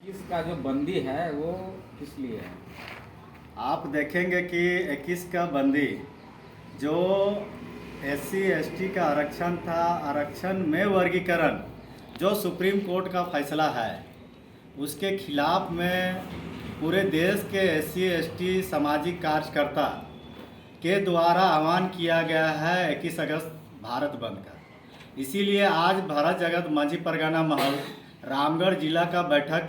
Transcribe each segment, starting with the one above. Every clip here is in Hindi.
इसका जो बंदी है वो किस लिए है? आप देखेंगे कि 21 का बंदी जो SC ST का आरक्षण था, आरक्षण में वर्गीकरण जो सुप्रीम कोर्ट का फैसला है उसके खिलाफ में पूरे देश के SC ST सामाजिक कार्यकर्ता के द्वारा आह्वान किया गया है 21 अगस्त भारत बंद का। इसीलिए आज भारत जगत माझी परगना महल रामगढ़ जिला का बैठक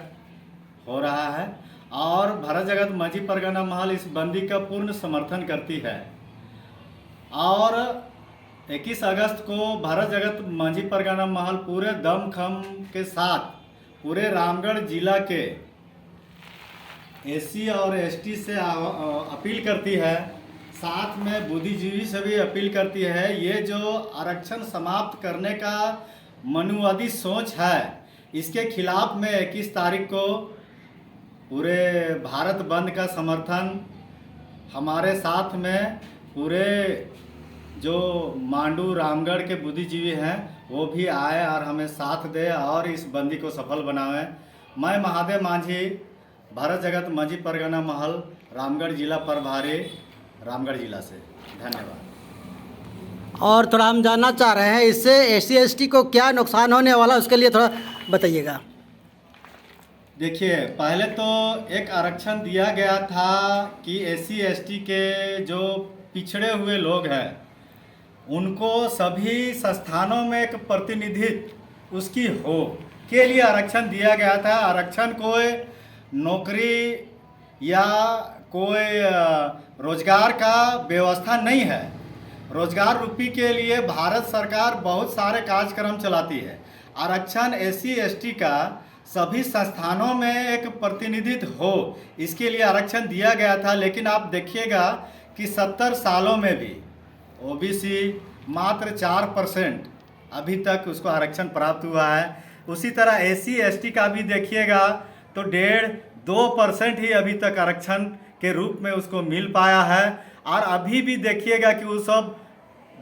हो रहा है और भारत जगत माझी परगना महल इस बंदी का पूर्ण समर्थन करती है। और 21 अगस्त को भारत जगत माझी परगना महल पूरे दमखम के साथ पूरे रामगढ़ जिला के SC और ST से अपील करती है, साथ में बुद्धिजीवी से भी अपील करती है। ये जो आरक्षण समाप्त करने का मनुवादी सोच है इसके खिलाफ में 21 तारीख को पूरे भारत बंद का समर्थन हमारे साथ में पूरे जो मांडू रामगढ़ के बुद्धिजीवी हैं वो भी आए और हमें साथ दे और इस बंदी को सफल बनाएं। मैं महादेव मांझी भारत जगत माझी परगना महल रामगढ़ जिला प्रभारी रामगढ़ जिला से धन्यवाद। और थोड़ा हम जानना चाह रहे हैं इससे SC ST को क्या नुकसान होने वाला उसके लिए थोड़ा बताइएगा। देखिए, पहले तो एक आरक्षण दिया गया था कि SC ST के जो पिछड़े हुए लोग हैं उनको सभी संस्थानों में एक प्रतिनिधित्व उसकी हो के लिए आरक्षण दिया गया था। आरक्षण कोई नौकरी या कोई रोजगार का व्यवस्था नहीं है। रोजगार रूपी के लिए भारत सरकार बहुत सारे कार्यक्रम चलाती है। आरक्षण SC ST का सभी संस्थानों में एक प्रतिनिधित्व हो इसके लिए आरक्षण दिया गया था। लेकिन आप देखिएगा कि 70 सालों में भी OBC मात्र 4% अभी तक उसको आरक्षण प्राप्त हुआ है। उसी तरह SC ST का भी देखिएगा तो 1.5-2% ही अभी तक आरक्षण के रूप में उसको मिल पाया है। और अभी भी देखिएगा कि वो सब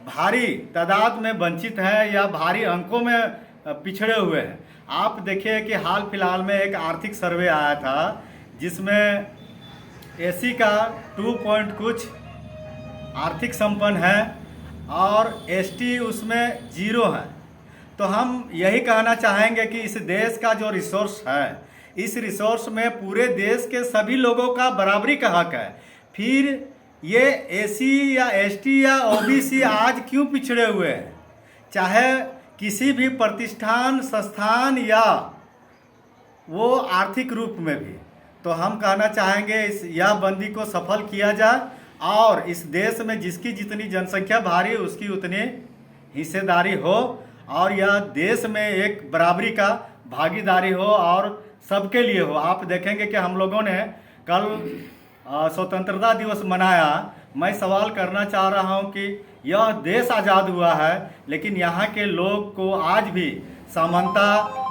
भारी तादाद में वंचित है या भारी अंकों में पिछड़े हुए हैं। आप देखिए कि हाल फिलहाल में एक आर्थिक सर्वे आया था जिसमें SC का 2 पॉइंट कुछ आर्थिक संपन्न है और ST उसमें 0 है। तो हम यही कहना चाहेंगे कि इस देश का जो रिसोर्स है इस रिसोर्स में पूरे देश के सभी लोगों का बराबरी का हक है। फिर ये SC या ST या OBC आज क्यों पिछड़े हुए हैं, चाहे किसी भी प्रतिष्ठान संस्थान या वो आर्थिक रूप में भी। तो हम कहना चाहेंगे इस यह बंदी को सफल किया जाए और इस देश में जिसकी जितनी जनसंख्या भारी उसकी उतनी हिस्सेदारी हो और यह देश में एक बराबरी का भागीदारी हो और सबके लिए हो। आप देखेंगे कि हम लोगों ने कल स्वतंत्रता दिवस मनाया। मैं सवाल करना चाह रहा हूं कि यह देश आज़ाद हुआ है लेकिन यहाँ के लोग को आज भी समानता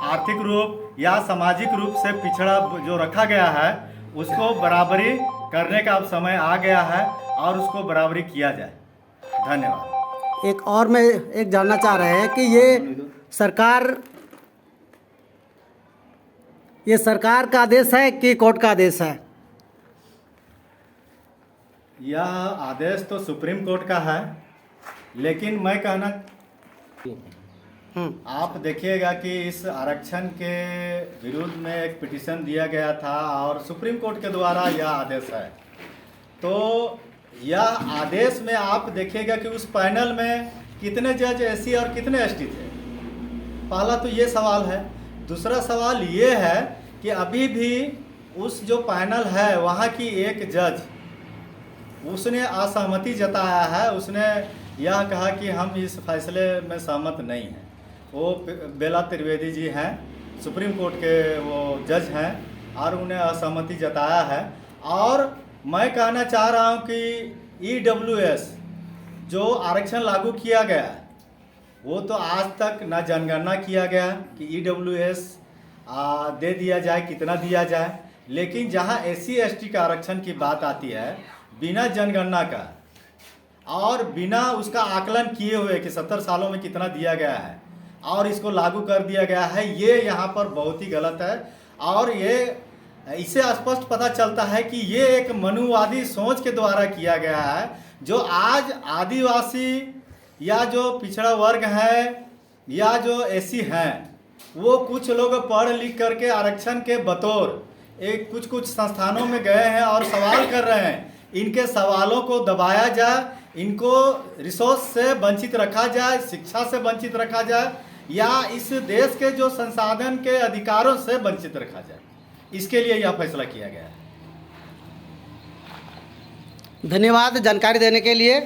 आर्थिक रूप या सामाजिक रूप से पिछड़ा जो रखा गया है उसको बराबरी करने का अब समय आ गया है और उसको बराबरी किया जाए। धन्यवाद। एक और मैं एक जानना चाह रहे हैं कि ये सरकार का आदेश है कि कोर्ट का आदेश है? यह आदेश तो सुप्रीम कोर्ट का है लेकिन मैं कहना आप देखिएगा कि इस आरक्षण के विरुद्ध में एक पिटीशन दिया गया था और सुप्रीम कोर्ट के द्वारा यह आदेश है। तो यह आदेश में आप देखिएगा कि उस पैनल में कितने जज SC और कितने ST थे। पहला तो ये सवाल है। दूसरा सवाल ये है कि अभी भी उस जो पैनल है वहाँ की एक जज उसने असहमति जताया है। उसने यह कहा कि हम इस फैसले में सहमत नहीं हैं। वो बेला त्रिवेदी जी हैं, सुप्रीम कोर्ट के वो जज हैं और उन्हें असहमति जताया है। और मैं कहना चाह रहा हूँ कि EWS जो आरक्षण लागू किया गया वो तो आज तक न जनगणना किया गया कि EWS दे दिया जाए, कितना दिया जाए। लेकिन जहाँ SC ST का आरक्षण की बात आती है बिना जनगणना का और बिना उसका आकलन किए हुए कि 70 सालों में कितना दिया गया है और इसको लागू कर दिया गया है, ये यहाँ पर बहुत ही गलत है। और ये इससे स्पष्ट पता चलता है कि ये एक मनुवादी सोच के द्वारा किया गया है, जो आज आदिवासी या जो पिछड़ा वर्ग है या जो एसी हैं, वो कुछ लोग पढ़ लिख करके आरक्षण के बतौर एक कुछ संस्थानों में गए हैं और सवाल कर रहे हैं। इनके सवालों को दबाया जाए, इनको रिसोर्स से वंचित रखा जाए, शिक्षा से वंचित रखा जाए, या इस देश के जो संसाधन के अधिकारों से वंचित रखा जाए। इसके लिए यह फैसला किया गया है। धन्यवाद जानकारी देने के लिए।